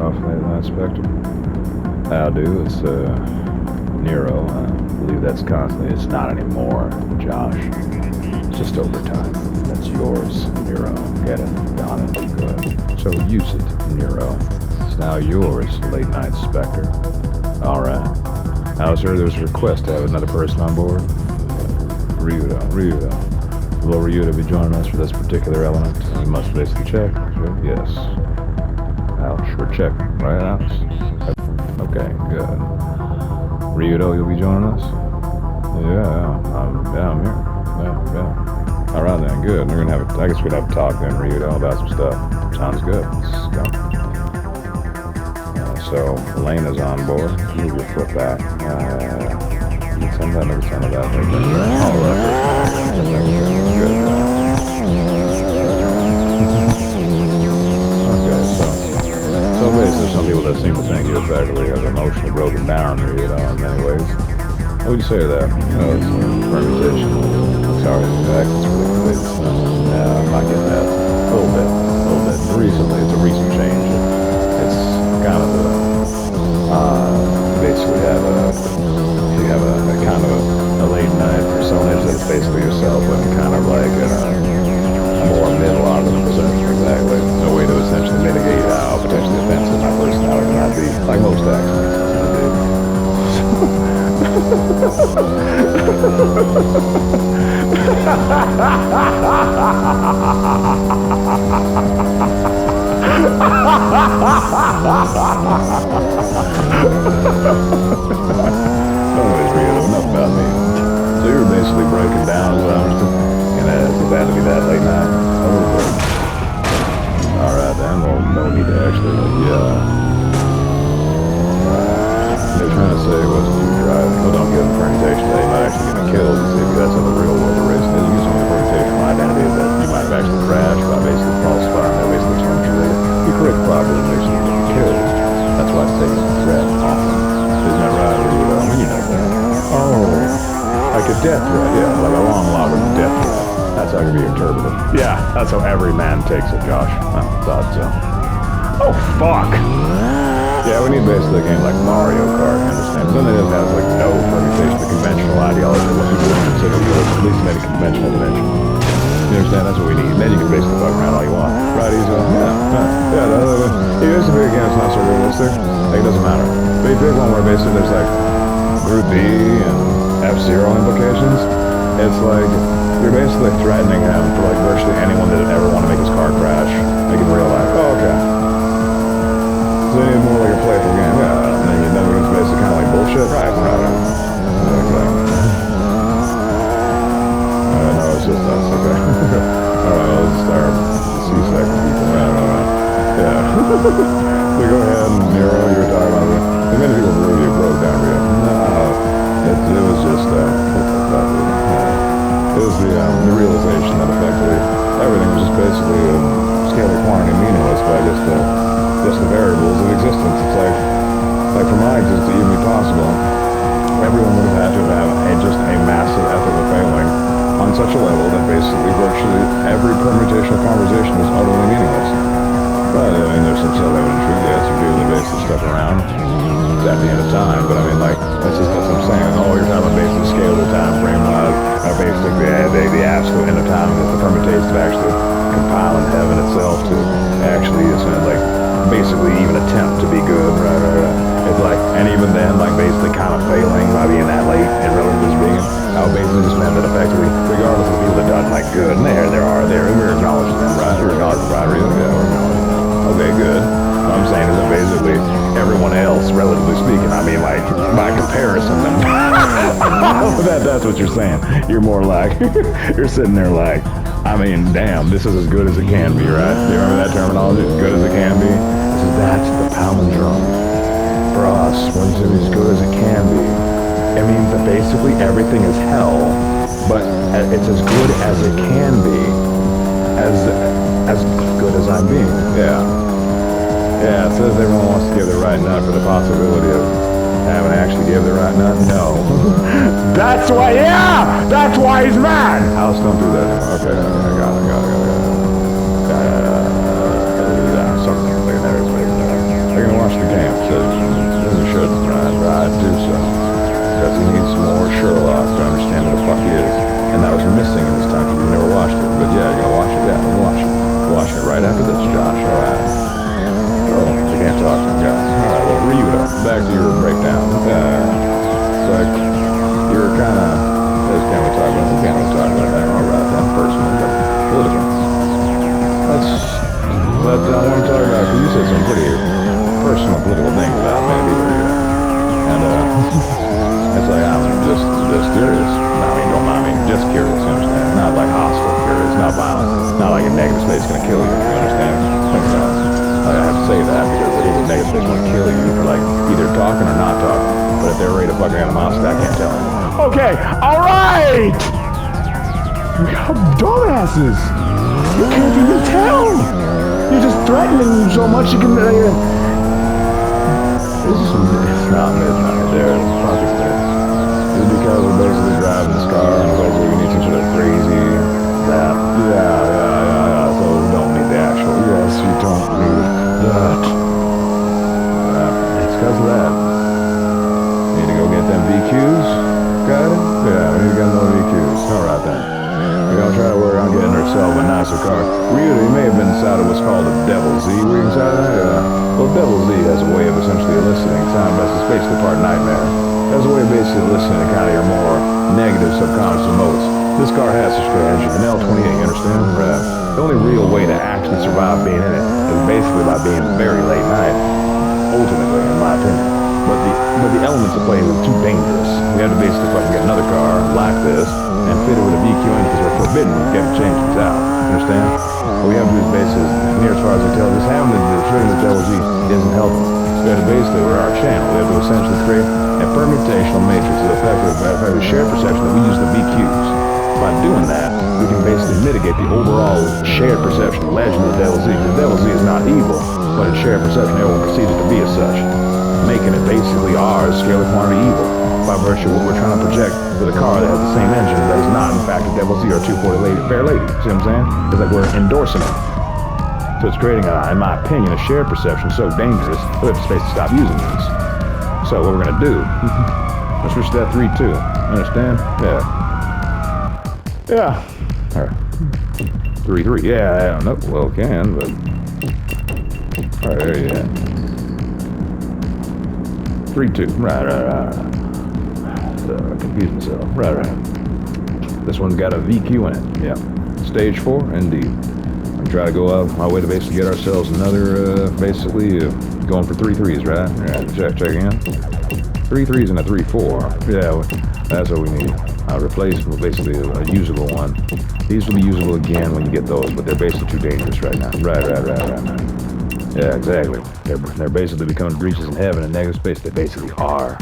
off, late night Spectre. How do? It's Nero. I believe that's constantly. It's not anymore, Josh. It's just overtime. That's yours, Nero. Get it? Got it? Good. So use it, Nero. It's now yours, late night Spectre. Alright. Now, sir, there's a request to have another person on board. Ryudo. Will Ryudo be joining us for this particular element? We must basically check. Sure. Yes. I'll sure check. Right, Alex? Okay, good. Ryudo, you'll be joining us? Yeah, I'm here. Yeah. Alright then, good. We're gonna have I guess we'd have to talk then, Ryudo, about some stuff. Sounds good. Let's go. So, Elena's on board. Move your foot back. Sometimes some of that. Good. Okay, so basically some people that seem to think you effectively have emotionally broken down, in many ways. What would you say to that? It's a permutation. Sorry, it's really yeah, I might get that. A little bit. Recently, it's a recent change. It's kind of basically you have a kind of a late night personage that's basically yourself, but kind of like a more middle opposite. Exactly. No way to essentially mitigate how potentially offensive my personality might be, like most accents. Anyways, enough about me. So you were basically breaking down, as I understood, and it's bad to be that late night. A little bit. Alright then, well, no need to actually, they're trying to say was you driving. Well, don't give them permutation that you might actually get killed. See, that's how the real world of racing is. Using the permutational identity that you might have actually crashed by basically falsifying their basically terms related. You correct properly makes you get killed. That's why it's taken a threat often. Isn't that right? Or you know that. Oh, like a death threat, yeah, like a long elaborate death threat. That's how it can be interpreted. Yeah, that's how every man takes it, Josh. I thought so. Oh, fuck! Yeah, we need basically a game like Mario Kart, you understand? Something that has like no permutation, the conventional ideology of what people would consider good, at least in any conventional dimension. You understand? That's what we need. Then you can basically fuck around all you want. Right, easy. Yeah. It used to be a game that's not so realistic. Like, it doesn't matter. But you pick one where basically there's like Group B and F-Zero implications. It's like, you're basically threatening him for like virtually anyone that would ever want to make his car crash. Like in real life. Oh, okay. So you need more like a playful game. Yeah, and then it's basically kind of like bullshit. Right. Okay. No, it's just us. Okay. Alright, let's start. C-section people. Right. Yeah. So go ahead and Nero, you were talking about the many people really broke down real. No. It was just it was the realization that effectively everything was just basically scalar quantity meaningless by just the variables of existence. It's like for my existence to even be possible, everyone would have had to have just a massive ethical failing on such a level that basically virtually every permutational conversation was utterly meaningless. But I mean, there's some self-evident truth. Yes, you're doing the basic stuff around at the end of time. But I mean, like that's what I'm saying. Oh, you're talking about basically scale of time frame wise, basically the absolute end of time that the permutations of actually compiling heaven itself to actually is like basically even attempt to be good. Right. It's like, and even then, like basically kind of failing by being that late and relatively speaking, how basically just meant that effectively, regardless of the people that done like good, and there are, and we're acknowledging them, right? We're acknowledging right, really, yeah, we're acknowledging them. Okay, good. What I'm saying is that basically everyone else, relatively speaking, I mean like by comparison, that's what you're saying. You're more like you're sitting there like, I mean, damn, this is as good as it can be, right? Do you remember that terminology? As good as it can be. That's the palindrome. For us, when it's as good as it can be, it means that basically everything is hell, but it's as good as it can be, as good as I'm being. Yeah, it says everyone wants to give their right nut for the possibility of having to actually give their right nut. No. That's why he's mad! Alice, don't do that anymore. Okay, I got it. Something like that. They're gonna want fuck is. And that was missing in this country. You never watched it. But yeah, you're gonna watch it? Yeah, we're gonna watch it. We're watching it right after this, Josh. Alright. Oh, you can't talk to me, guys. Alright, well, Ryuta, back to your breakdown. So, you're kinda... We can't really talk about that. Alright, then, personal, but political. But I want to talk about, because you said some pretty personal political things about me, and it's like, I'm just curious. I mean, don't mind me, just curious, you understand? Not like hostile curious, not violent, not like a negative space is going to kill you, you understand? I have to say that because it is a negative space want to kill you for like either talking or not talking, but if they're ready to fucking animosity, I can't tell them. Okay, alright! You dumbasses! You can't even tell! You're just threatening so much you can... it's not midnight there. Fuck it there. It's because we're basically driving this car and basically we need some sort of crazy... that. Yeah. So we don't need the actual... Yes, you don't need that. It's because of that. Need to go get them VQs? Got it? Yeah, we need to get them VQs. Alright then. We're gonna try to work on getting ourselves a nicer car. Really, you may have been inside of what's called a Devil Z. Were you inside of that? Yeah. Well, Devil Z has a way of essentially eliciting sound, but it's basically part nightmare. It has a way of basically eliciting kind of your more negative subconscious emotes. This car has a strategy, an L28, you understand? The only real way to actually survive being in it is basically by being very late night. Ultimately, in my opinion. But the elements of play are too dangerous. We have to basically fucking get another car like this and fit it with a VQ in because we're forbidden from getting changes out. You understand? What we have to do is basically, near as far as I tell, just having the trading the Devil Z isn't helping. So we have to basically, we're our channel. We have to essentially create a permutational matrix of effective shared perception that we use the VQs. By doing that, we can basically mitigate the overall shared perception, the legend of the Devil Z. The Devil Z is not evil, but in shared perception, everyone perceives it to be as such, making it basically ours, scalar quantity evil, by virtue of what we're trying to project with a car that has the same engine that is not, in fact, a Devil Z or 240 lady, fair lady. See what I'm saying? It's like we're endorsing it. So it's creating, in my opinion, a shared perception so dangerous that we have space to stop using these. So what we're going to do, let's switch to that 3-2. Understand? Yeah. Yeah. All right. 3-3. Yeah. No, well, can, but... All right, there you go. 3-2. Right. Confuse myself. Right. This one's got a VQ in it. Yeah. Stage 4, indeed. I'm trying to go out of my way to basically get ourselves another, basically, going for 3-3s, right? Yeah, check again. 3-3s and a 3-4. Yeah, that's what we need. I'll replace basically a usable one. These will be usable again when you get those, but they're basically too dangerous right now. Right. Yeah, exactly. They're basically becoming breaches in heaven and negative space. They basically are.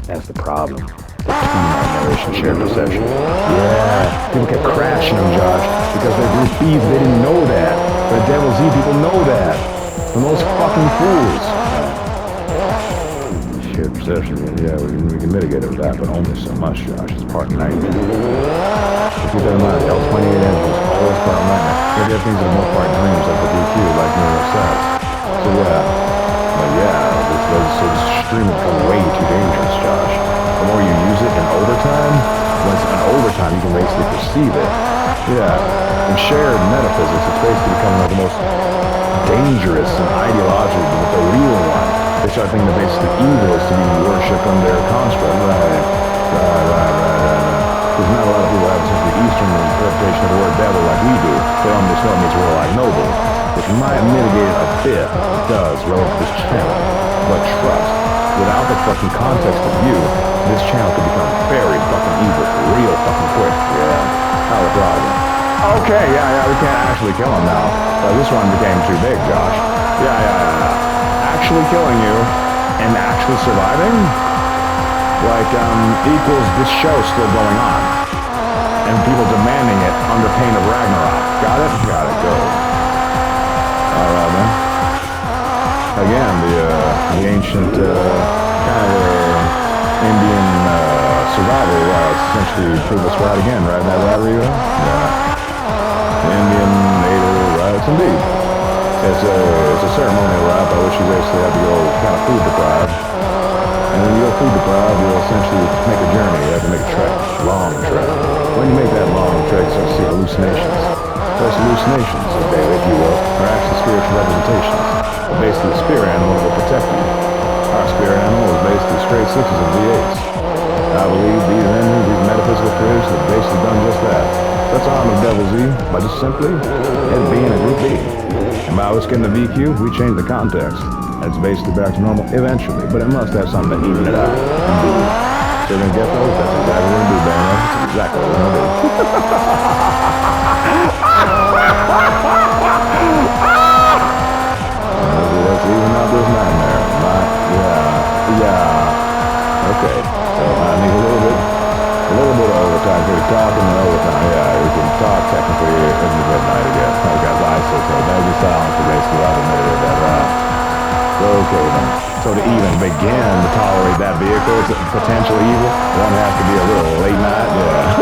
That's the problem. Narration, shared perception. Yeah, people kept crashing them, Josh, because they're group B's. They didn't know that. The Devil Z people know that. The most fucking fools. Shared perception. Yeah, we can mitigate it with that, but only so much, Josh. It's part nightmare. Keep that in mind. The L28 engine is always part nightmare. Maybe have things that are more part dreams, like the DQ, like Nero said. So this stream has become way too dangerous, Josh. The more you use it in overtime, when it's in overtime, you can basically perceive it. Yeah. In shared metaphysics, it's basically becoming like the most dangerous and ideological, but the real one. They start thinking that basically evil is to be worshipped under their construct. Right. Because not a lot of people have such the Eastern interpretation of the word devil like we do. They understand means we're like noble, which might mitigate a bit. It does, relative to this channel. But trust, without the fucking context of you, this channel could become very fucking evil, real fucking quick. Yeah. How a problem. Okay, yeah, we can't actually kill him now. This one became too big, Josh. Yeah. Actually killing you and actually surviving? Like, equals this show still going on. And people demanding it under pain of Ragnarok. Got it? Got it, go. Alright then. Again, the ancient, kind of Indian, survival, essentially prove us right again, right? That right, Rio? Yeah. The Indian native rights, indeed. It's a ceremonial rite by which you basically have to go kind of food deprived. And when you go food deprived, you'll essentially make a journey. You have to make a trek, long trek. you make that long trek, you start to see hallucinations. Those hallucinations, okay, if you will, are actually spiritual representations. But basically, the spirit animal will protect you. Our spirit animal is basically straight sixes and V8s. I believe these engines, these metaphysical creators have basically done just that. That's on the Devil Z by just simply it being a group B. And by us getting the VQ, we change the context. It's basically back to normal eventually, but it must have something to even it out. Indeed. So you're gonna get those? That's exactly what we're gonna do, man. That's exactly what we're gonna do. Let's even out this nightmare. Yeah. Okay. So I need a little bit of overtime for talking and overtime. Yeah, we can talk technically in the midnight again. I got ISO, so that'll be silent for basically I've admitted that. Okay then. So to even begin to tolerate that vehicle, it's a potential evil, one has to be a little late night, yeah.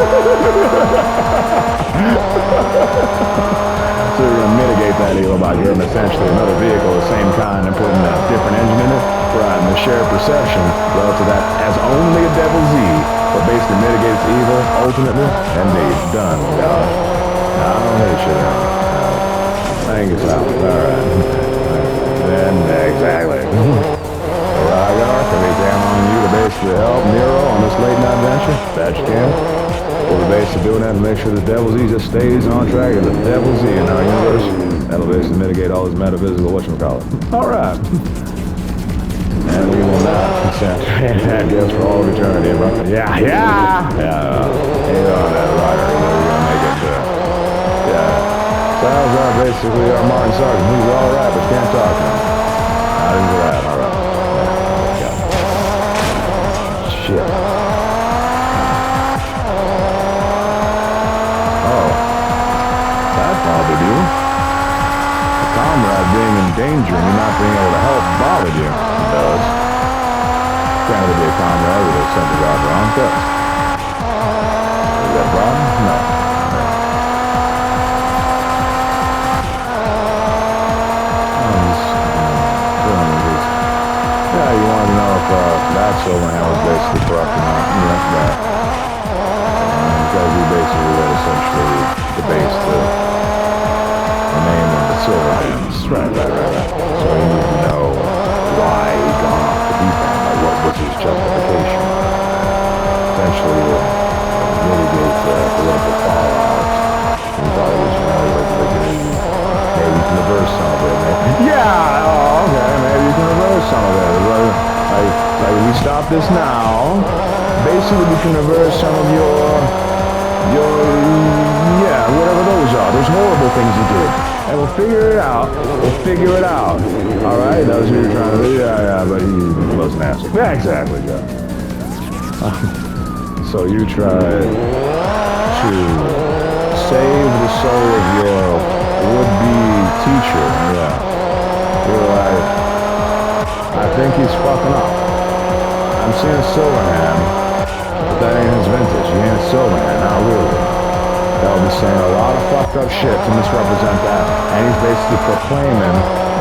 So you're going to mitigate that evil by getting essentially another vehicle of the same kind and putting a different engine in it. Right, and the shared perception relative to that as only a Devil Z, but basically mitigates evil, ultimately, indeed, done, God. I don't hate you then. Thank you, Sal. Alright. Then, exactly. Rygar, can we count on you to basically help Nero on this late night venture? That you can. We're basically doing that to make sure the Devil Z just stays on track as the Devil Z in our universe. That'll basically mitigate all this metaphysical whatchamacallit. Alright. And we will not consent. I guess for all of eternity, bro. Yeah. Hang on that rider. We're gonna make it yeah. Sounds like basically our Martin Sargent. He's alright, but can't talk to him. Not into that, alright. Yeah. Shit. Oh. That bothered you. A comrade being in danger and you not being able to help bothered you. It does. Can't really be a comrade with a simple job wrong, does. Is that a problem? No. Yeah, you wanted to know if that Silverhand was basically corrupt or not. Yeah. Because we basically essentially debased the name of the Silverhands. Right. So you need to know why he gone off the deep end. Like, what was his justification? Essentially, mitigate the political fallout. We thought it was, maybe you can reverse some of it. Okay, maybe you can reverse some of it. Like if we stop this now, basically we can reverse some of your whatever those are. Those horrible things you did. And we'll figure it out. Alright, that was what you were trying to do? Yeah, but he wasn't asking. Yeah, exactly, Joe. So you tried to save the soul of your would-be teacher, yeah. You're like, I think he's fucking up. I'm seeing Silverhand, but that ain't his vintage. He ain't a Silverhand, not really. They'll be saying a lot of fucked up shit to misrepresent that, and he's basically proclaiming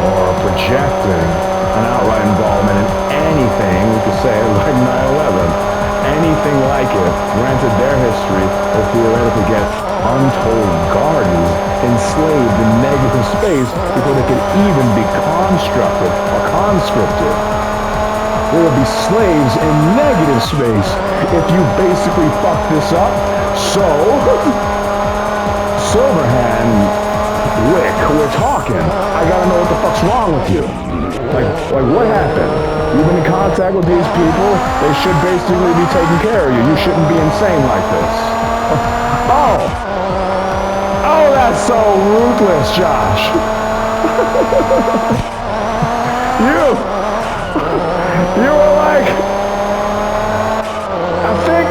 or projecting an outright involvement in anything, we could say, like 9/11. Anything like it, granted their history, will theoretically get untold gardens enslaved in negative space before they can even be constructed or conscripted. There will be slaves in negative space if you basically fuck this up. So, Silverhand, Wick, we're talking. I gotta know what the fuck's wrong with you. Like what happened? You've been in contact with these people. They should basically be taking care of you. You shouldn't be insane like this. Oh, that's so ruthless, Josh. You were like, I think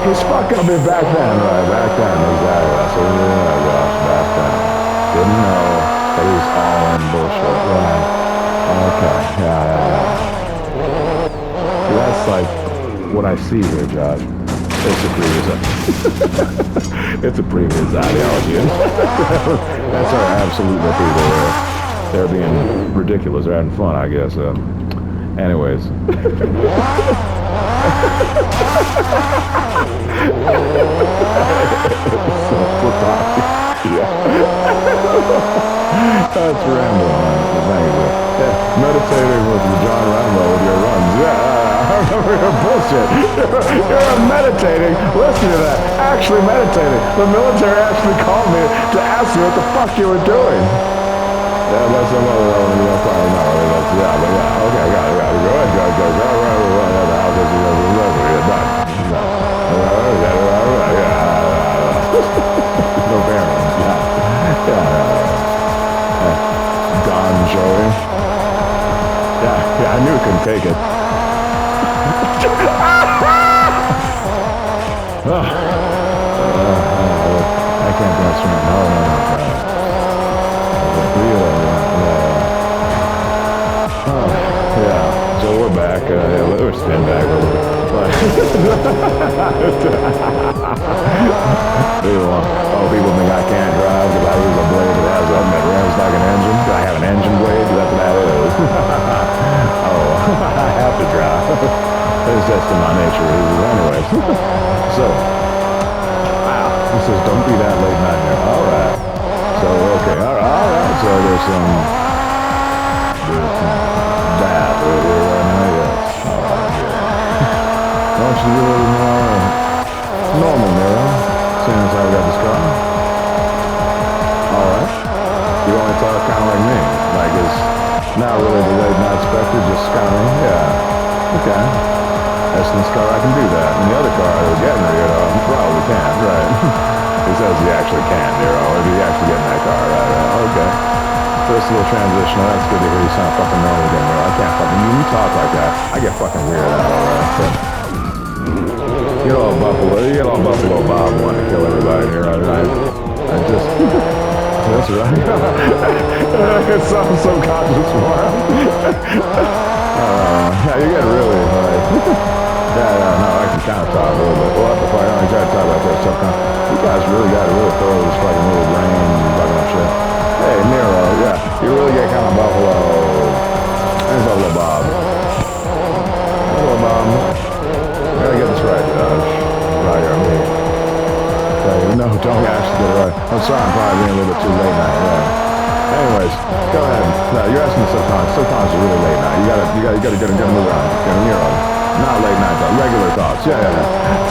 he's fucking a bit back then, right? Back then, exactly. That's what we know, Josh, back then. Didn't know that he was all in bullshit, right? Okay, yeah. That's like what I see here, Josh. It's a previous it's a previous ideology. That's our absolute repeater. They're being ridiculous. They're having fun, I guess. Anyways. That's rambling on. Yeah, meditating with John Rambo with your runs. Yeah, I remember your bullshit. You're meditating. Listen to that. Actually meditating. The military actually called me to ask you what the fuck you were doing. Yeah, that's some other element. That's probably not really. That's, yeah, but yeah. Okay, got it. Go ahead. Go. The house is you're done. No bearings. Yeah. Don Joey. Yeah, I knew he couldn't take it. I can't dance right now. No. Yeah. So we're back. We're spin back. People think I can't drive because I use a blade that has that runs like an engine. Do I have an engine blade? That's what that is. I have to drive. It's just in my nature. Anyways. So, wow. This says don't be that late night here. Alright. So, okay. Alright. So there's some that right now, yes. Alright, yeah. Why don't you do a little more normal, Nero? Seeing as how we got this car. Alright. You only talk kind of like me. Like it's not really the late night spectre, just kind of, yeah. Okay. That's in this car, I can do that. In the other car, we're getting there, you probably can't, right? He says he actually can, Nero. Or do you actually get in that car, right? Okay. First little transition, that's good to hear you sound fucking normal again, Nero. I can't fucking, you talk like that. I get fucking weird out, alright? So. You get all Buffalo Bob wanting to kill everybody here, right? I just, that's right. It's some subconscious for him. Yeah, you get really, like, no, I can kind of talk a little bit. What the fuck, I only try to talk about that subconscious. You guys really got to really throw this fucking little brain and fucking up shit. Hey, Nero, yeah, you really get kind of Buffalo. There's Buffalo Bob. Buffalo Bob. I gotta get this right, Josh. Right here, me. Okay, no, don't actually get it right. I'm sorry, I'm probably being a little bit too late night, yeah. Anyways, go ahead. No, you're asking the subconscious. Subconscious is really late night. You gotta move around. Nero. Not late night thoughts, regular thoughts. Yeah.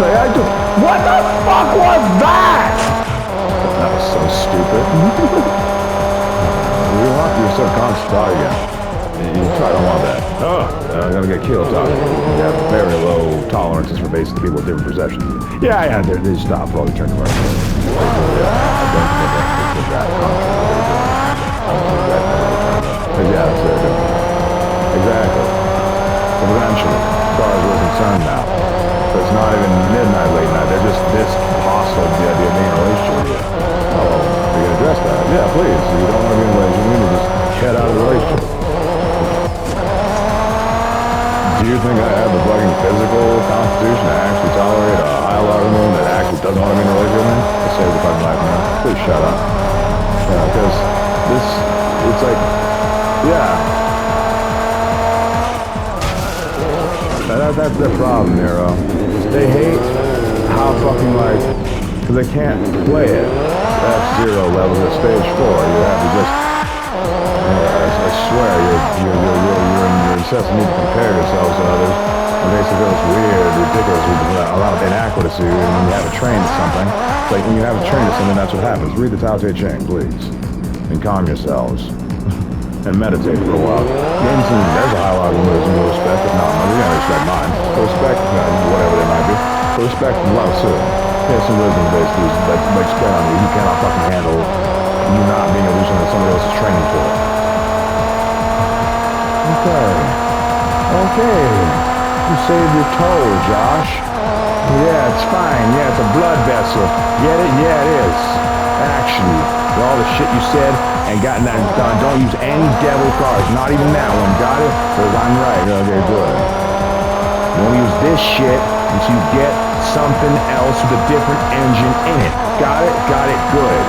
So I just, what the fuck was that? That was so stupid. You want your subconscious thought again. You probably don't want that. I'm gonna get killed talking. You have very low tolerances for basically people with different perceptions. Yeah, they stop for all the turn cars. Yeah, that's it. Exactly. Eventually, as far as we're concerned now. So it's not even midnight, late night. They're just this hostile to the idea of being in a relationship with you. Oh, you can address that. Yeah, please. If you don't want to be in a relationship, you need to just get out of the relationship. Do you think I have the fucking physical constitution to actually tolerate a high alarm moon that actually doesn't want to be in a relationship with me? Let's save the fucking life, man. Please shut up. Yeah, because this, it's like, yeah. That's their problem, Nero. They hate how fucking, like, because they can't play it. F-Zero level at stage 4. You have to just, I swear, you're in your incessant need to compare yourselves to others. And basically it's weird, ridiculous, a lot of inaccuracy. And when you have a train to something, it's like when you have a train to something, that's what happens. Read the Tao Te Ching, please. And calm yourselves. And meditate for a while. There's a high level of no respect, but no, you're gonna respect mine. So respect, whatever they might be. So respect and love too. Here's some wisdom basically that makes play on you. You cannot fucking handle you not being a reason that somebody else is training for. Okay. You saved your toe, Josh. Yeah, it's fine. Yeah, it's a blood vessel. Get it? Yeah, it is. Actually, with all the shit you said and gotten that done, don't use any devil cards. Not even that one. Got it? Because I'm right. Okay, good. Don't use this shit until you get something else with a different engine in it. Got it? Got it? Good.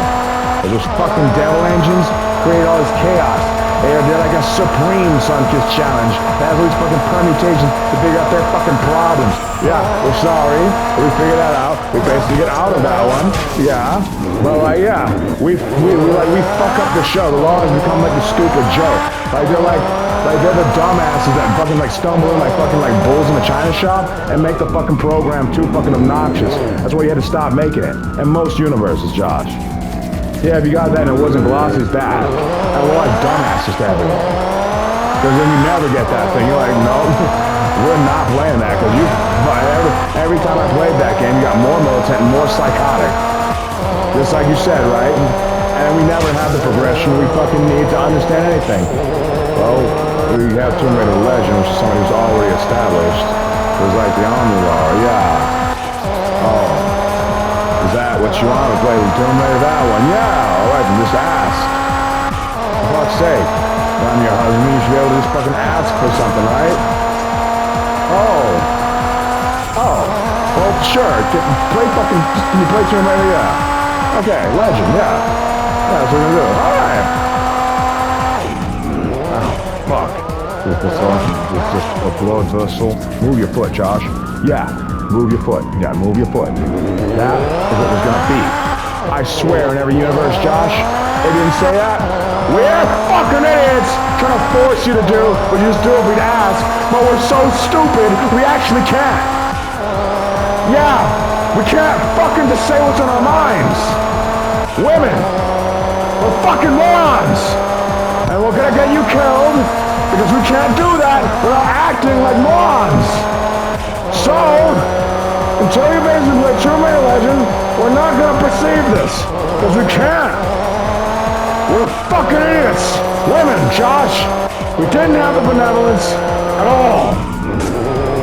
Because those fucking devil engines create all this chaos. They're like a supreme sun-kissed challenge. They have all these fucking permutations to figure out their fucking problems. Yeah, we're sorry. We figured that out. We basically get out of that one. Yeah. But like, yeah, we fuck up the show. The law has become like a stupid joke. Like they're the dumbasses that fucking like stumble in like fucking like bulls in a china shop and make the fucking program too fucking obnoxious. That's why you had to stop making it. In most universes, Josh. Yeah, if you got that and it wasn't glossy, it's bad. And we're like dumbasses to everyone. Because then you never get that thing. You're like, no, we're not playing that. Because every time I played that game, you got more militant and more psychotic. Just like you said, right? And we never have the progression we fucking need to understand anything. Well, we have Tomb Raider Legend, which is somebody who's already established. It was like the Omnilor, yeah. Oh. Is that what you want to play with Tomb Raider? That one? Yeah, alright, then just ask. For fuck's sake. I'm your husband, you should be able to just fucking ask for something, right? Oh. Oh. Well, sure. Can you play Tomb Raider? Yeah. Okay, Legend, yeah. Yeah, that's what we're gonna do. Alright. Oh, fuck. Just a blood vessel. Move your foot, Josh. Yeah. Move your foot. Yeah, move your foot. That is what was gonna be. I swear in every universe, Josh, they didn't say that. We're fucking idiots trying to force you to do what you just do if we'd ask, but we're so stupid, we actually can't. Yeah, we can't fucking just say what's on our minds. Women, we're fucking morons. And we're gonna get you killed because we can't do that without acting like morons. So, until you basically play Tomb Raider Legend, we're not gonna perceive this, because we can't. We're fucking idiots. Women, Josh, we didn't have the benevolence at all.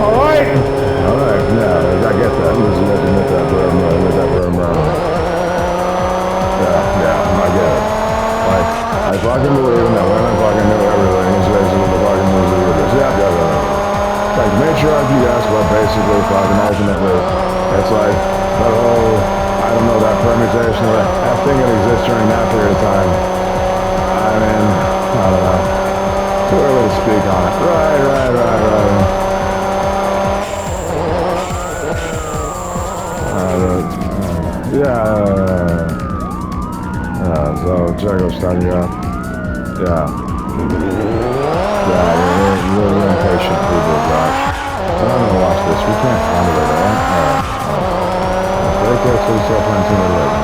Alright? Alright, yeah, I get that. Admit that, Yeah, I get it. Like, I fucking believe in that women fucking knew everything, and today's a little fucking music with this. Yeah. Like matriarchy, yes, but basically fucking ultimately, it's like that whole, I don't know, that permutation, that thing that exists during that period of time. I mean, I don't know. Too early to speak on it. So Jago starting out. Yeah, we're impatient people, Josh. But I'm gonna watch this. We can't handle it, alright? Alright. Take care to yourself and to the left.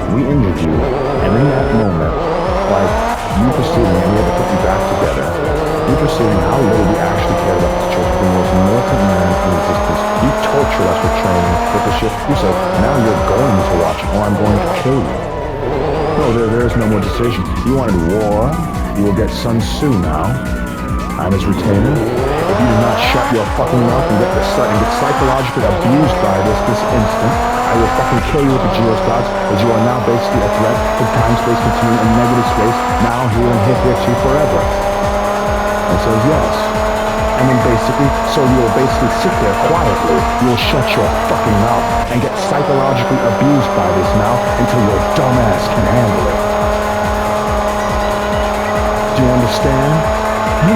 We injured you, and in that moment, like, you perceiving, and we had to put you back together, you perceiving how little we actually cared about this church, the most militant man in existence. You tortured us with training, with the shit. You said, now you're going to watch it, or I'm going to kill you. No, there is no more decision. You wanted war, you will get Sun Tzu now. I'm his retainer. If you do not shut your fucking mouth and get psychologically abused by this instant, I will fucking kill you with the Geospots, as you are now basically a threat to time-space continuum and negative space, now here and hitherto forever. And says yes. And then basically, so you'll basically sit there quietly, you'll shut your fucking mouth and get psychologically abused by this now until your dumb ass can handle it. Do you understand? You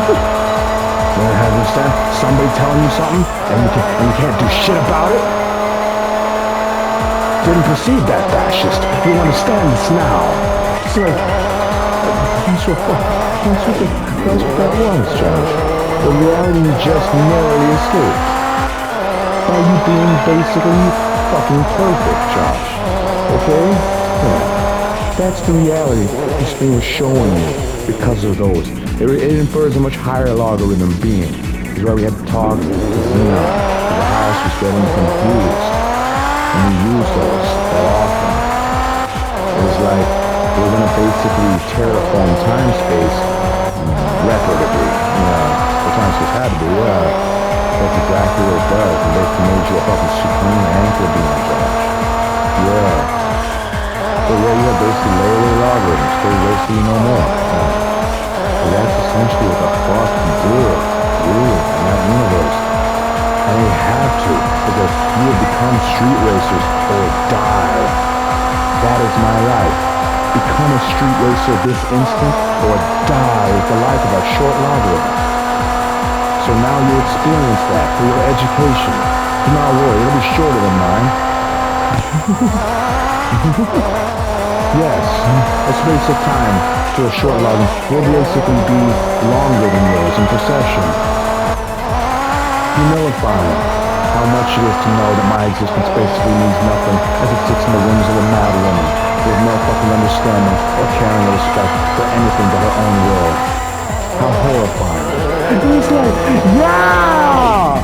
understand? Somebody telling you something and you can't do shit about it? Didn't perceive that, fascist. You understand this now. It's like, that's what that was, Josh. The reality just narrowly escaped. by you being basically fucking perfect, Josh. Okay? Yeah. That's the reality this thing was showing you because of those. It infers a much higher logarithm being. This is why we had to talk to Zena. The house was getting confused. And we used those that often. It was like we were going to basically terraform time-space replicably. Yeah, the time-space had to be, yeah. That's exactly what it does. And basically made you a fucking supreme anchor being, Josh. Yeah. So yeah, you have basically layer logarithms. So basically no more. Yeah. So that's essentially what the fuck you do. You in that universe. And you have to, because you have become street racers or die. That is my life. Become a street racer this instant or die is the life of a short logarithm. So now you experience that for your education. Do not worry, it'll be shorter than mine. Yes, a space of time to a short logarithm will basically be longer than yours in perception. Humilifying how much it is to know that my existence basically means nothing as it sits in the wings of a mad woman with no fucking understanding or caring or respect for anything but her own will. How horrifying. He's like, yeah!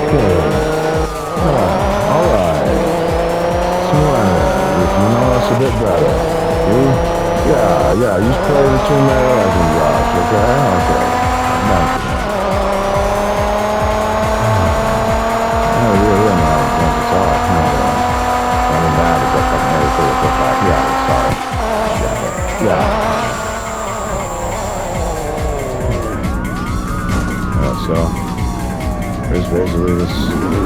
Okay. Alright. So, you know us a bit better. You? Yeah, you just play the two Legend, Josh, okay? Okay. Thank you, man. Really not think it's all. I mean, that is a fucking really cool to back. Yeah, sorry. Yeah. So, there's basically this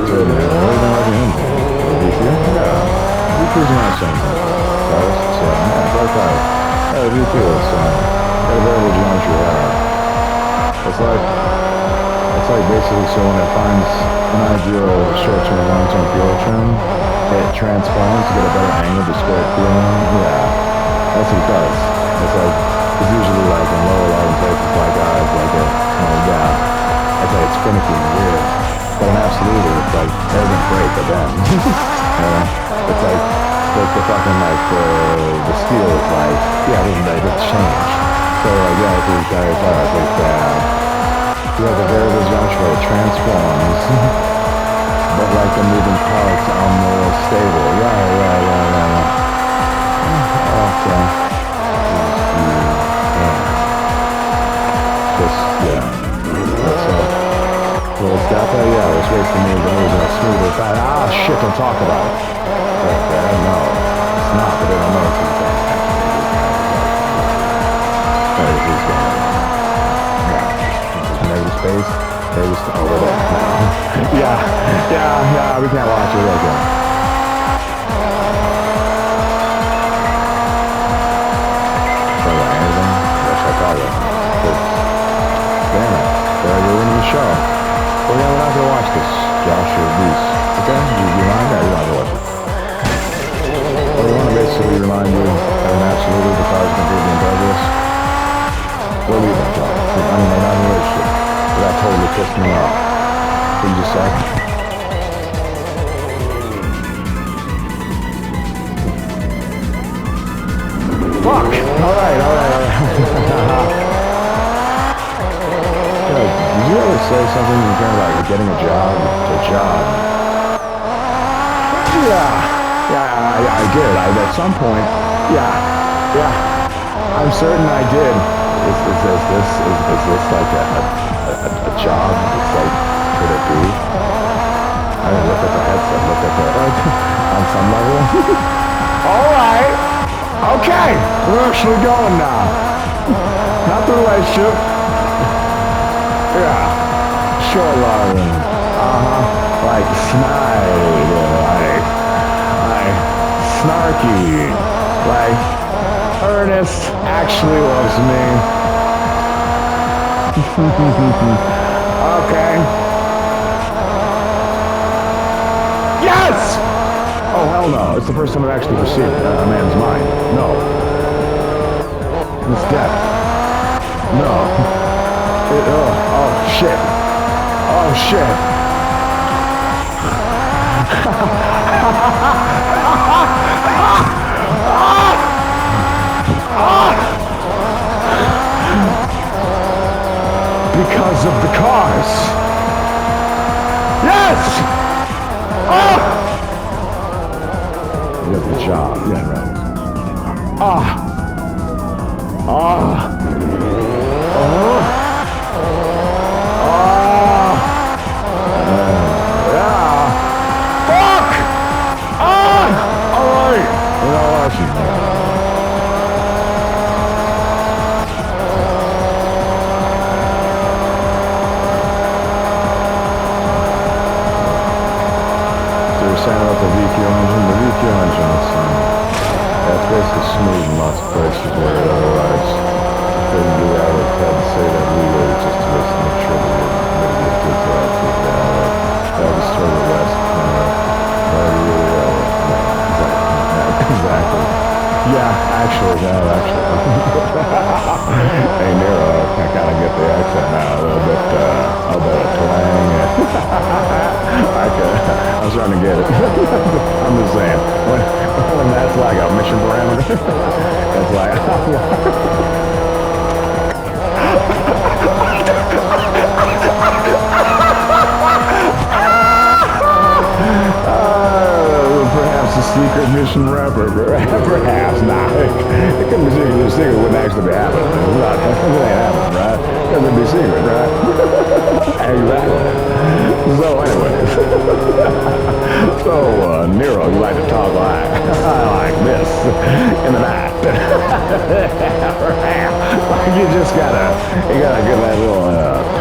good man. What do you like him? VP? Yeah. VP's not something. So, yeah, it's okay. Yeah, the VP is, at a variable geometry, It's like basically so when it finds an ideal short-term, long-term field trim, it transforms to get a better angle to square feeling. Yeah, that's what it does. It's like, it's usually like in lower logging places like ours, like a, yeah, it's like it's finicky and weird. But in absolutely, it's like, it doesn't break again. It's like the fucking like, the steel is like, yeah, it doesn't change. So like, yeah, these guys are, like, you have the variable geometry that transforms, but like the moving parts are more stable. Yeah. Okay. Well, it's got that, yeah, this makes the moves a smoother fast. Ah, shit, don't talk about it. Okay, no, it's not, but they don't know it's going. Negative space, over there. Yeah, we can't watch it again. So, anything? Yes, I call it. Damn it, they're ruining the show. Well, yeah, we're not gonna watch this, Josh or Reese. Okay? You mind? Yeah, you're not gonna watch it. Well, we want to basically remind you that an absolutely the cars completely in Douglas. We're leaving, John. I mean, they're not in a relationship. But that totally pissed me off. What you just said? Fuck! Alright. Did you ever say something you care about getting a job? Yeah, I did. At some point, yeah. I'm certain I did. Is this like a job? It's like, could it be? I didn't look at the headset, look at the, on some level. Alright. Okay. We're actually going now. Not the relationship. Yeah. Sure, Lauren. Like snide, like snarky, like Ernest actually loves me. Okay. Yes! Oh, hell no. It's the first time I've actually perceived a man's mind. No. It's death. No. Oh, shit. Oh, shit. Because of the cars. Yes! Oh! He does the job. Yeah, right. Ah! Ah! Oh! Ah! Yeah! Fuck! Ah! Alright! You know what? About the VQ engine. The VQ engine is that's basically smooth in lots of places where it otherwise couldn't do that. I've had to say that legally just to make sure that we're maybe get to that. That was sort of the West. Exactly. Yeah, actually. Hey, Nero, I kind of get the accent now a little bit. A bit of twang. I'm starting to get it. I'm just saying, when that's like a mission parameter, it's like, perhaps a secret mission rapper, perhaps not. It couldn't be secret. The secret wouldn't actually be happening. It's not, it ain't happening, right? Because it'd be secret, right? Exactly. So anyways, so Nero, you like to talk like this in the night. You just you gotta get that little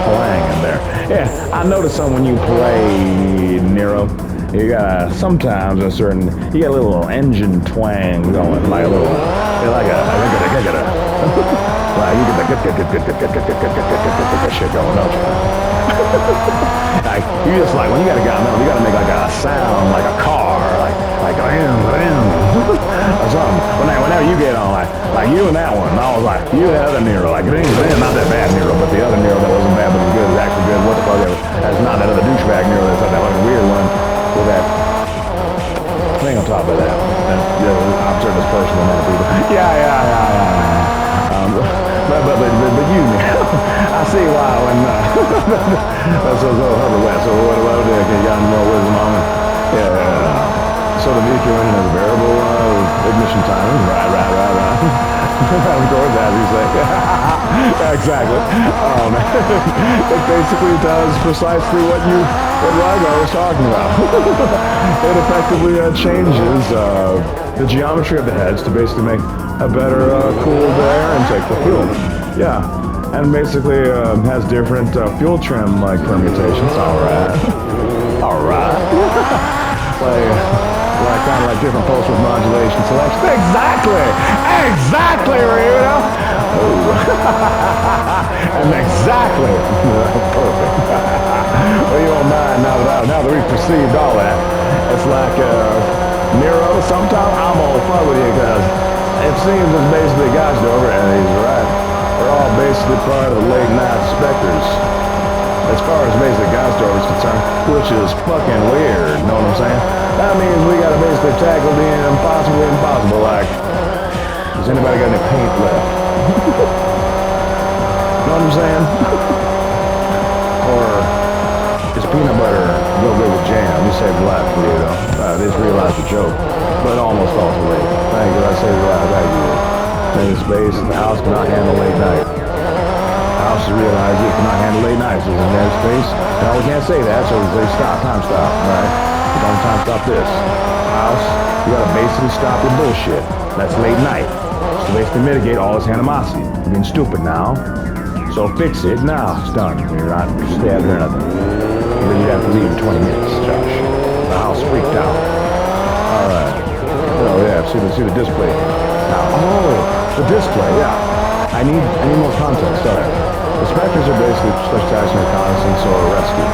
twang in there. Yeah, I noticed when you play Nero, you gotta sometimes you got a little engine twang going, like a little, like you get the shit going, don't you? Like, you just like, when you gotta make like a sound, like a car, like or something. Whenever you get on, like you and that one, I was like, you and the other Nero, like, it ain't not that bad Nero, but the other Nero that wasn't bad but was good is actually good. What the fuck ever? That's not that other douchebag Nero that's like that fucking weird one with that thing on top of that. I'm certain it's personal, man, people. Yeah. But you, I see why when so Herbert West. So what about it? You got more wisdom on it? Yeah. So the VQ engine has variable ignition timing. Right. Of course, as you say. Exactly. It basically does precisely what Rygo was talking about. It effectively changes the geometry of the heads to basically make a better cooled air intake for fuel. Yeah, and basically has different fuel trim like permutations. All right. like kind of like different pulse width modulation selections. Exactly, Rito. And exactly. Perfect. Well, you don't mind now that we've perceived all that. It's like Nero. Sometimes I'm gonna fuck with you because it seems it's basically Gosdover, and he's right. We're all basically part of the late night specters. As far as basically Gosdover is concerned, which is fucking weird, know what I'm saying? That means we gotta basically tackle the impossible, like, has anybody got any paint left? Know what I'm saying? Or is peanut butter go good with jam? You say black, you know. I just realized the joke, but almost all too late. Thank you, I say black, thank you. In space, the house cannot handle late night. The house has realized it cannot handle late nights. It's in their space. No, we can't say that, so they stop, time stop, right? We don't time stop this. House, you gotta basically stop your bullshit. That's late night. To basically mitigate all this animosity. You're being stupid now. So fix it now. It's done. You're not stabbed or nothing. And then you have to leave in 20 minutes, Josh. The house freaked out. Alright. Oh yeah, see the display. Now, the display, yeah. I need more context, alright. The Spectres are basically specialized in reconnaissance or rescue.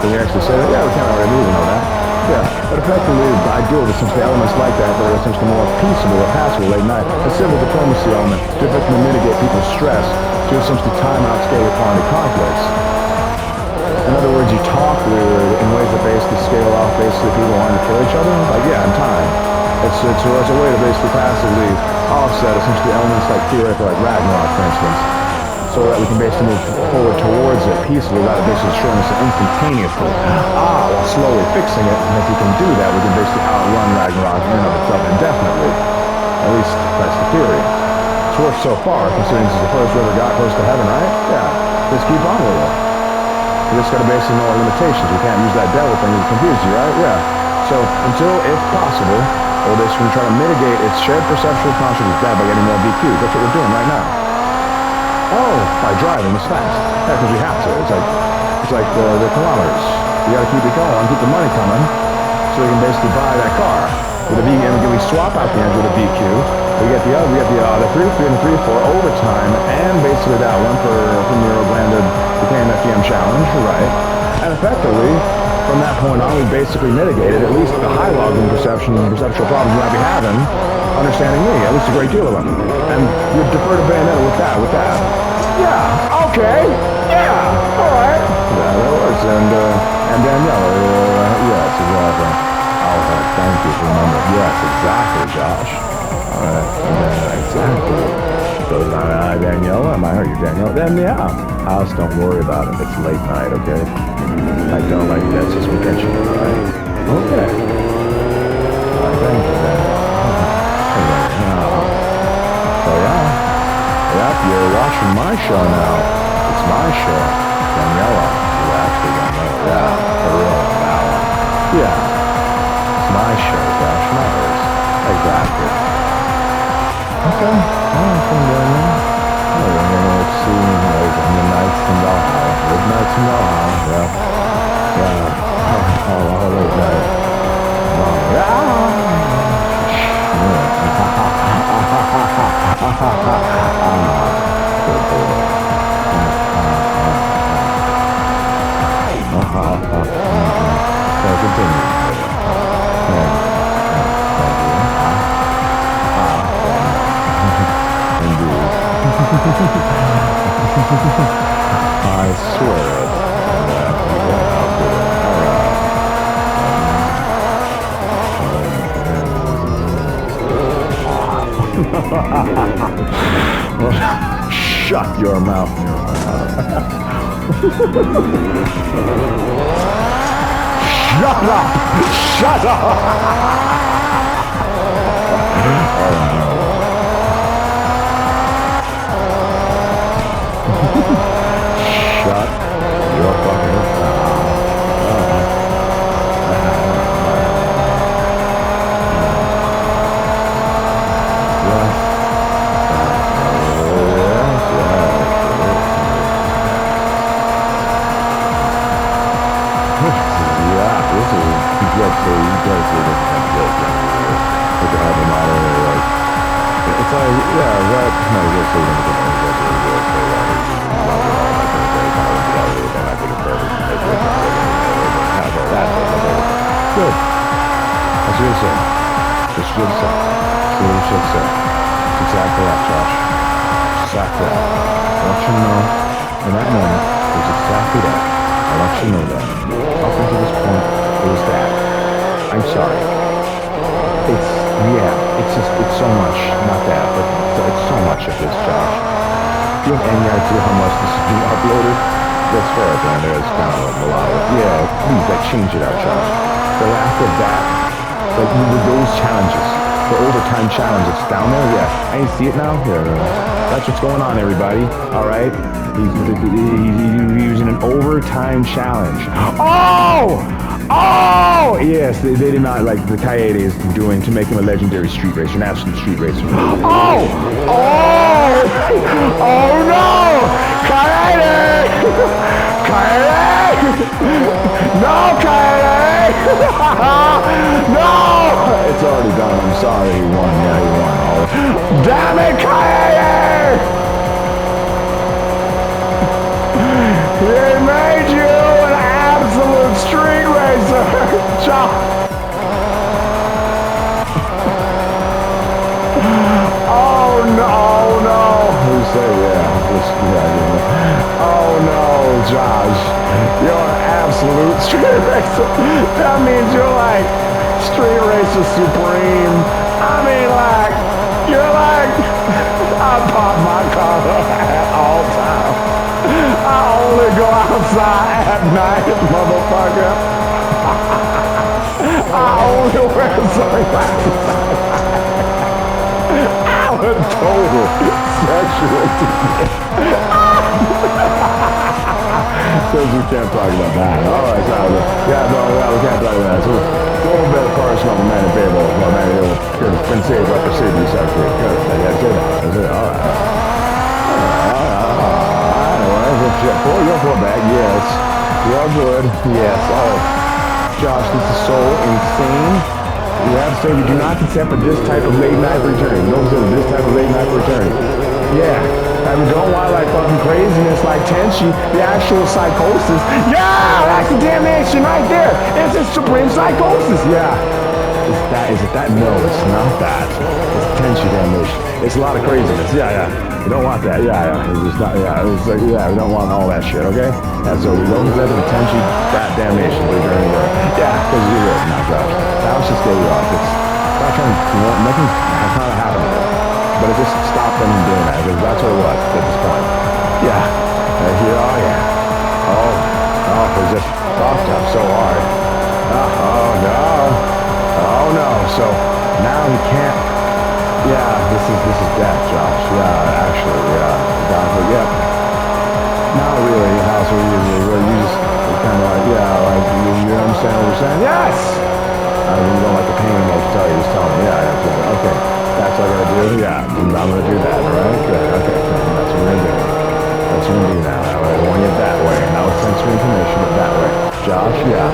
Did we actually say that? Yeah, we can't already do know that. Yeah, but effectively, I deal with essentially elements like that that are essentially more peaceable or passable late night. A civil diplomacy element to effectively mitigate people's stress to essentially time out scalar quantity conflicts. In other words, you talk weird in ways that basically scale off basically people wanting to kill each other. Like, yeah, in time. It's a way to basically passively offset essentially elements like theoretically like Ragnarok, for instance, so that we can basically move forward towards it peacefully without it basically destroying us instantaneously. While slowly fixing it, and if we can do that, we can basically outrun Ragnarok in and of itself indefinitely. At least that's the theory. It's worked so far, considering this is the first we ever got close to heaven, right? Yeah. Let's keep on with it. We just gotta basically know our limitations. We can't use that devil thing to confuse you, right? Yeah. So until, if possible, we'll basically try to mitigate its shared perceptual consciousness bad by getting more BQs. That's what we're doing right now. Oh, by driving this fast. Yeah, because we have to. It's like the kilometers. You gotta keep it going, keep the money coming, so we can basically buy that car. With a V, and we swap out the engine with a BQ. We get the 3, 3, and 3, 4 overtime, and basically that one from the Euro-branded became FDM challenge, right? And effectively, from that point on, we basically mitigated at least the high log in perceptual problems we might be having, understanding me, at least a great deal of them. And we defer to Bayonetta with that. Yeah, okay, yeah, alright. Yeah, that works. And Daniela, yes, exactly. Thank you for remembering. Yes, exactly, Josh. Exactly. Goes on, Daniela, am I heard you, Daniela? Then, yeah. House, don't worry about it. It's late night, okay? I don't like that's just potential, right? Okay. Thank you, Daniela. So, yeah. Yep, you're watching my show now. It's my show. Daniela. You actually don't know. Yeah, for real. That one. Yeah. My show, Josh, not hers. Exactly. Okay. Let's see. Midnights in Valhalla. Midnights in Valhalla. Yeah. Yeah. Oh, late night. Good boy. So continue. I swear it. Well, shut your mouth. Shut up! Shut up! Shut your fucking mouth. It's like, yeah, that, no, you'll see when you get on good. That's what you said. That's what you said. That's what you should say. It's exactly that, Josh. Exactly that. I want you to know, in that moment, it was exactly that. I want you to know that. Up until this point, it was that. I'm sorry. It's so much, not that, but it's so much of this, Josh. Do you have any idea how much this is being uploaded? That's fair, man. There's kind of a lot of, yeah, please, change it out, Josh. The lack of that, with those challenges, the overtime challenge that's down there, yeah. I ain't see it now? Yeah, that's what's going on, everybody. All right? He's using an overtime challenge. Oh! Oh! Yes, they did not like the Kaede is doing to make him a legendary street racer, an absolute street racer. Oh! Oh! Oh no! Kaede! Kaede! No, Kaede! No! It's already done. I'm sorry. He won. Yeah, he won. Oh. Damn it, Kaede! He made you an absolute street racer, John. Oh no, no. Who said yeah? just, yeah. Oh no, Josh. You're an absolute street racer. That means you're like street racer supreme. I mean, like, you're like, I pop my collar at all times. I only go outside at night, motherfucker. I only wear sunglasses. I'm a total sexual deviant. Says we can't talk about that. All right, so yeah, no, we can't talk about that. So a little bit of personal man and people, well, man, you've been saved up for safety sexually. Good, I gotta say that. That's it. All right. Pull your foot back, yes. You're good, yes. Oh, Josh, this is so insane. You have to say we do not consent for this type of late night return. No consent for this type of late night return. Yeah. I mean, don't want like fucking craziness like Tenchi, the actual psychosis. Yeah, that's the damnation right there. It's a supreme psychosis. Yeah. Is it that? No, it's not that. It's Tenchi damnation. It's a lot of craziness. Yeah. We don't want that. Yeah. It's just not, it's like, we don't want all that shit, okay? And so we don't let the Tenchi, that damnation, we're doing work. Yeah, because you live now, Josh. That was just get you off. It's not trying to, nothing has not happened here. But it just stopped them from doing that, because that's what it was at this point. Yeah. Here, oh yeah. Oh, they just fucked up so hard. Oh no. So now he can't. Yeah, this is death, Josh. Yeah, actually, yeah. Not really. How so you just kind of like, yeah, like you understand what we're saying? Yes. I mean, you don't like the pain in what to tell you. Just tell me. Yeah. Okay. That's what I gotta do? Yeah, I'm gonna do that, alright? Good, okay, that's what we're gonna do. That's what we're gonna do now. I want you that way. Now it's sensory information, but that way. Josh, yeah.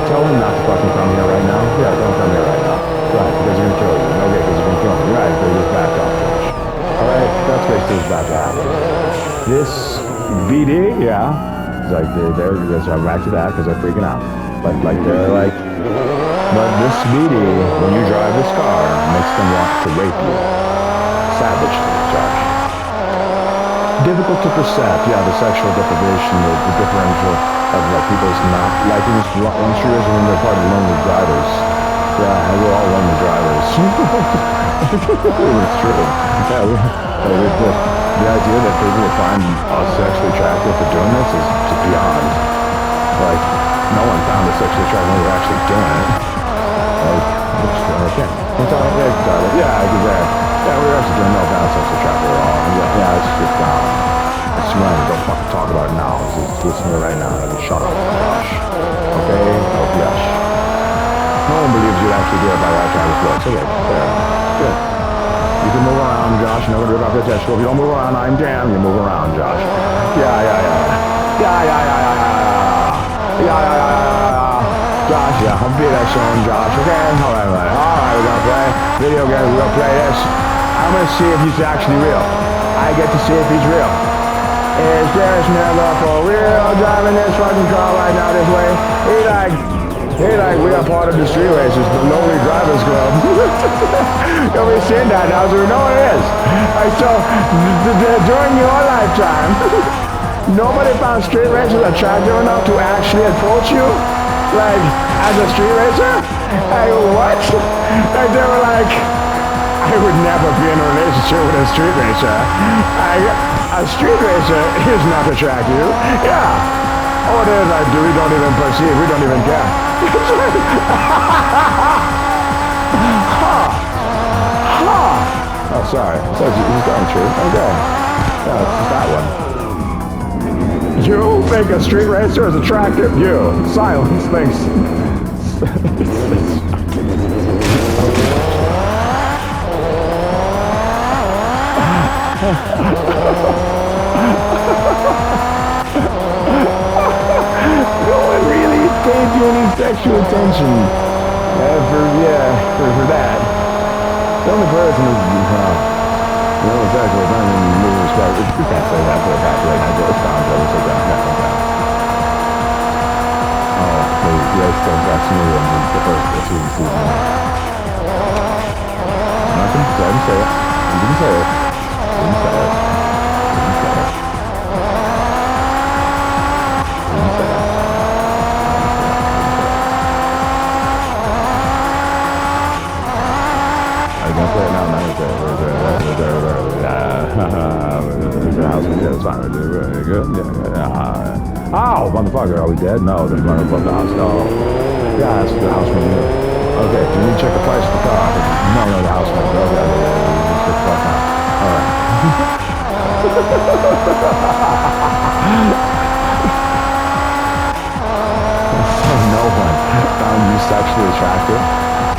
Tell him not to fucking come here right now. Yeah, don't come here right now. Right, because you're gonna kill you. Okay, because you're gonna kill me. Right, because just back off, Josh. Alright, that's basically what's about to happen. This VD, yeah. It's like, so I'm back to that, because they're freaking out. Like they're like, but this VD, when you drive this car, makes them want to rape you. Savagely, Josh. Difficult to perceive, yeah, the sexual deprivation, the differential of like people's not liking this insurers when they're part of lonely drivers. Yeah, we're all lonely drivers. It's true. Yeah, the idea that people would find us sexually attractive for doing this is just beyond. Like, no one found us sexually attractive when we were actually doing it. Like, okay. Yeah, we were actually doing no down sexual attractive at all. Yeah, it's just down. It's running. Don't fucking talk about it now. Just listen to it right now. Shut up, Josh. Okay? Oh, gosh. No one believes you'd actually do it by right trying to flow. Okay, there. Good. You can move around, Josh. You know what to do about this testicle. If you don't move around, I'm damned. You move around, Josh. Yeah. Josh, yeah, I'll be that soon, Josh. Okay? Alright, we're gonna play video games. We're gonna play this. I'm gonna see if he's actually real. I get to see if he's real. Is Dennis Miller for real driving this fucking car right now this way? We are part of the Street Racers, the Lonely Drivers Club. We've seen that now, so we know what it is. So, during your lifetime, nobody found Street Racers attractive enough to actually approach you? Like, as a street racer? Like, what? Like, they were like, I would never be in a relationship with a street racer. A street racer is not attractive. Yeah. Oh, it is. We don't even perceive. We don't even care. Oh, sorry. So it's going true. Okay. Yeah, it's just that one. You think a street racer is attractive? You. Silence thinks. No one really gave you any sexual attention for that. The only person who's, the only sexual attention moving respect, you can't say that for a fact right now, but it's down, but it's okay. Oh, please, you guys still got me in the first season. Nothing, I didn't say it. You didn't say it. Didn't say it. good. Oh, motherfucker, are we dead? No, there's one above the house. No. Yeah, that's the house menu. Okay, do you need to check the price of the car? No, the house menu. Okay, just get the fuck out. Alright. No one found you sexually attractive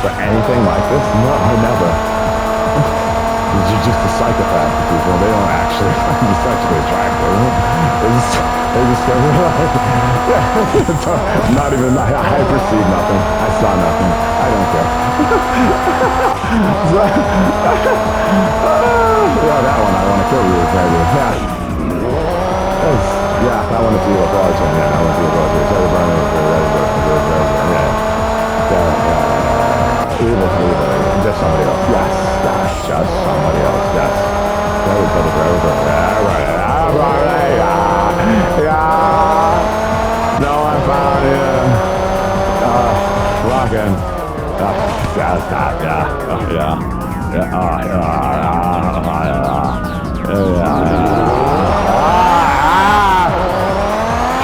for anything like this? No, never. You're just a psychopath to people. They don't actually find you sexually attractive. They just go like, not even, I perceive nothing. I saw nothing. I don't care. So, yeah, that one, I want to kill you, baby. Yeah, that one is the authoritarian. Yeah, that one's the authoritarian. Evil. Just somebody else. Yes, just somebody else. Yes. That was better forever. Yeah. No, I found you. Rockin'.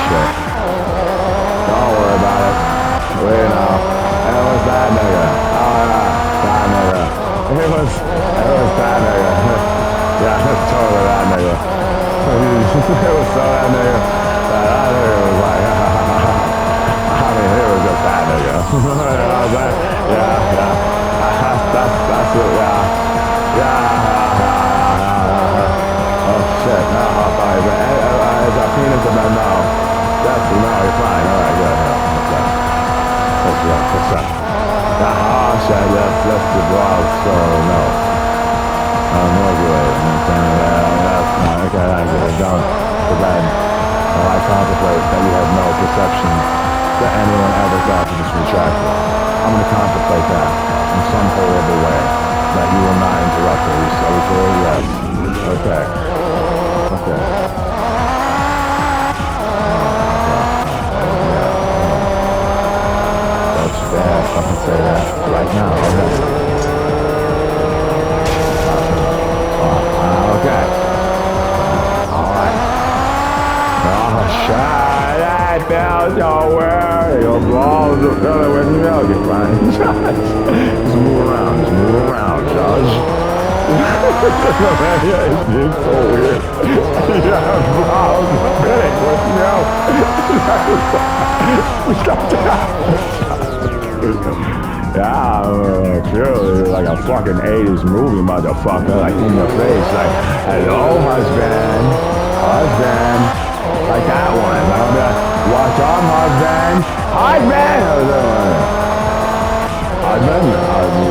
Shit. Don't worry about it. We know. It was that nigga. That nigga. It was that nigga. Yeah, it's totally that nigga. It was so that nigga. That nigga was like, I mean, it was just that nigga. You know what I'm saying? Yeah. That's it, yeah. Oh shit, no, I'll buy it. Is that penis in there? No. That's, no, you're fine. Alright, good. What's up? Oh shit, yes, that's the blog, so no. Morgulated. Okay, I get it. Don't. To bed. While I contemplate that you have no perception that anyone ever thought you was attractive. I'm going to contemplate that in some horrible way. That you will not interrupt me. So we clear? Yes. Okay. That's bad. I can say that right now. Okay. Alright. Oh, shut it down nowhere. Your balls are filling with milk. You're fine. Just move around, Josh. It's so weird. Your balls are filling with milk. Yeah, purely like a fucking 80s movie, motherfucker. Like in your face, like, hello, husband. Like that one. What's up, husband?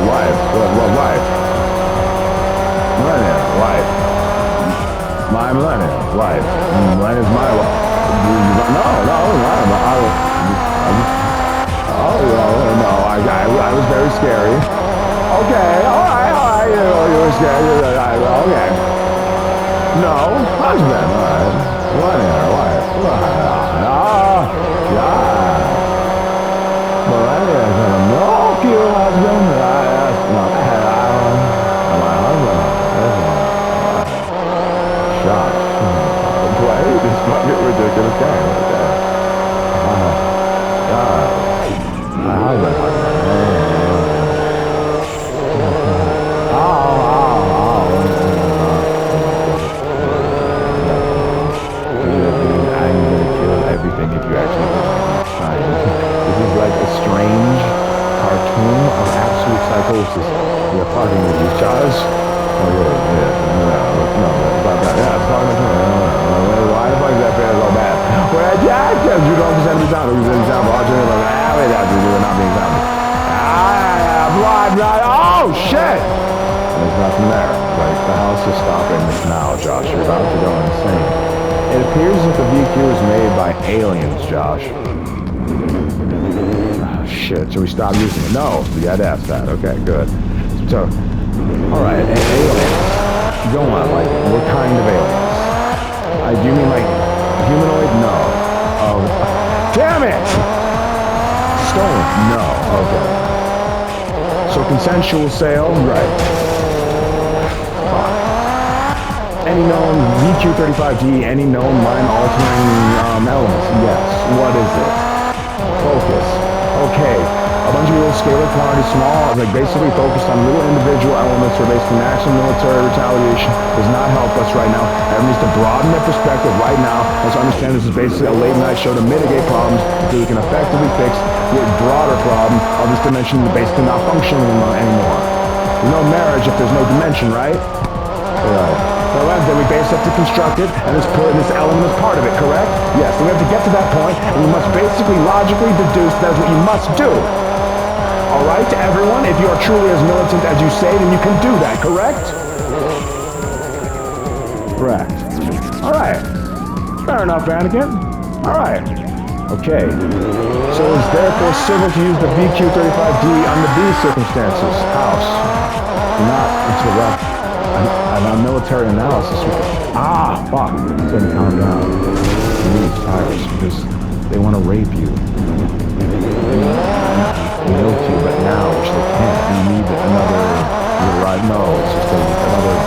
Wife. What wife? Millennium, wife. My millennium, wife. Millennium's my wife. No, I was very scary. Okay, alright, you were scared. Okay. No, husband, alright. Millennium, wife. Yeah. Millennium, milk you, husband. My husband. Shot. Play this fucking ridiculous game right there. My husband. Everything if you actually try. This is like a strange cartoon of absolute psychosis. You're fucking with these jars. Oh yeah, no, about that. Yeah, it's fucking why the fuck is that fair so bad? Well, yeah, you don't present me down. You present me down, but you're like, wait, that's you are not being found. Blood. Oh shit! There's nothing there. Like the house is stopping now, Josh. You're about to go insane. It appears that the VQ is made by aliens, Josh. Oh, shit, should we stop using it? No, we gotta ask that. Okay, good. So, alright, aliens. Go on, like, what kind of aliens? Do you mean like humanoid? No. Damn it! Stone? No. Okay. So consensual sale? Right. Fuck. Any known VQ35D, any known mind-altering elements? Yes. What is it? Focus. Okay. A bunch of little scalar quantities, small, like basically focused on little individual elements or basically maximum military retaliation does not help us right now. Everyone needs to broaden their perspective right now. Let's understand this is basically a late night show to mitigate problems so we can effectively fix the broader problem of this dimension basically not functioning anymore. There's no marriage if there's no dimension, right? Right. Well, then we base have to construct it, and this element is part of it, correct? Yes, and we have to get to that point, and you must basically logically deduce that's what you must do. All right, everyone, if you are truly as militant as you say, then you can do that, correct? Correct. All right. Fair enough, Anakin. All right. Okay. So it's therefore civil to use the VQ35D under these circumstances. House. Do not interrupt a military analysis. Fuck. Let me calm down. You need Cyrus because they want to rape you. They will to, but now, which they can't. You need another. You're right. No, it's just another.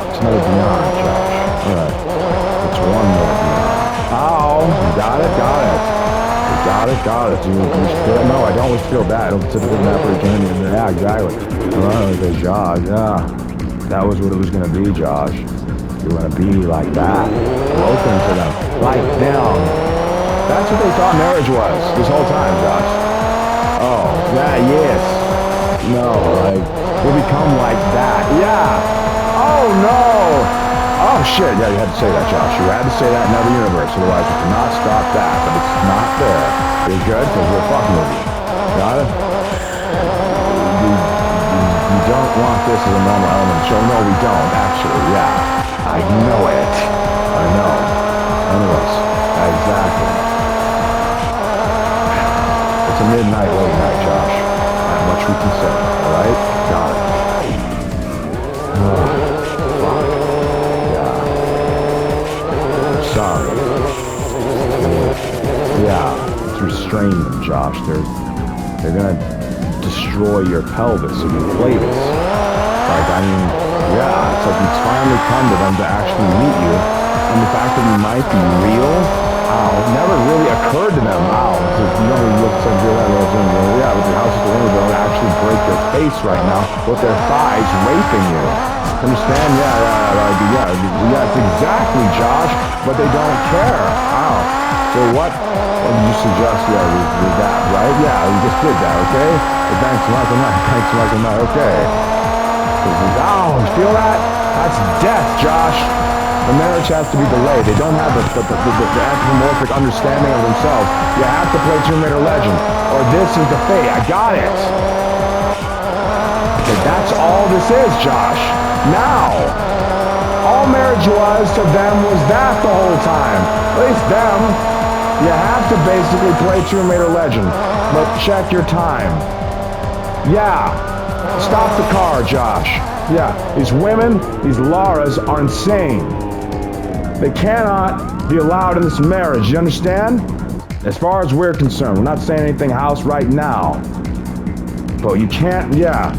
It's another beyond, Josh. Right. It's one more beyond. You got it. Got it. Do you feel? No, I don't always feel that. I don't consider it an opportunity. Yeah, exactly. Okay, Josh. Yeah, that was what it was gonna be, Josh. You're gonna be like that. Broken to them, like them. That's what they thought marriage was this whole time, Josh. Oh, yeah, yes. No, like, we'll become like that. Yeah. Oh, no. Oh, shit. Yeah, you had to say that, Josh. You had to say that in every universe. Otherwise, we cannot stop that. But it's not there. You're good? Because we're fucking with you. Got it? We don't want this as a normal element show. No, we don't, actually. Yeah. I know it. I know. Anyways. Exactly. It's a midnight, late night, Josh. Not much we can say, alright? Got it. Fuck. Yeah. Sorry. Yeah. Let's restrain them, Josh. They're gonna destroy your pelvis and your clavus. Like, I mean, yeah, it's like it's finally come to them to actually meet you. And the fact that you might be real, never really occurred to them. Because you don't really look at real life. Yeah, but the house is the window, they'll actually break your face right now with their thighs raping you. Understand? Yeah, it's exactly, Josh, but they don't care. So what did you suggest? Yeah, with that, right? Yeah, we just did that, okay? Thanks, Michael Knight, okay. Feel that? That's death, Josh. The marriage has to be delayed. They don't have the anthropomorphic understanding of themselves. You have to play Tomb Raider Legend, or this is the fate. I got it. Okay, that's all this is, Josh. Now, all marriage was to them was that the whole time. At least them. You have to basically play Tomb Raider Legend, but check your time. Yeah. Stop the car, Josh. Yeah, these women, these Lauras are insane. They cannot be allowed in this marriage, you understand? As far as we're concerned, we're not saying anything house right now. But you can't, yeah.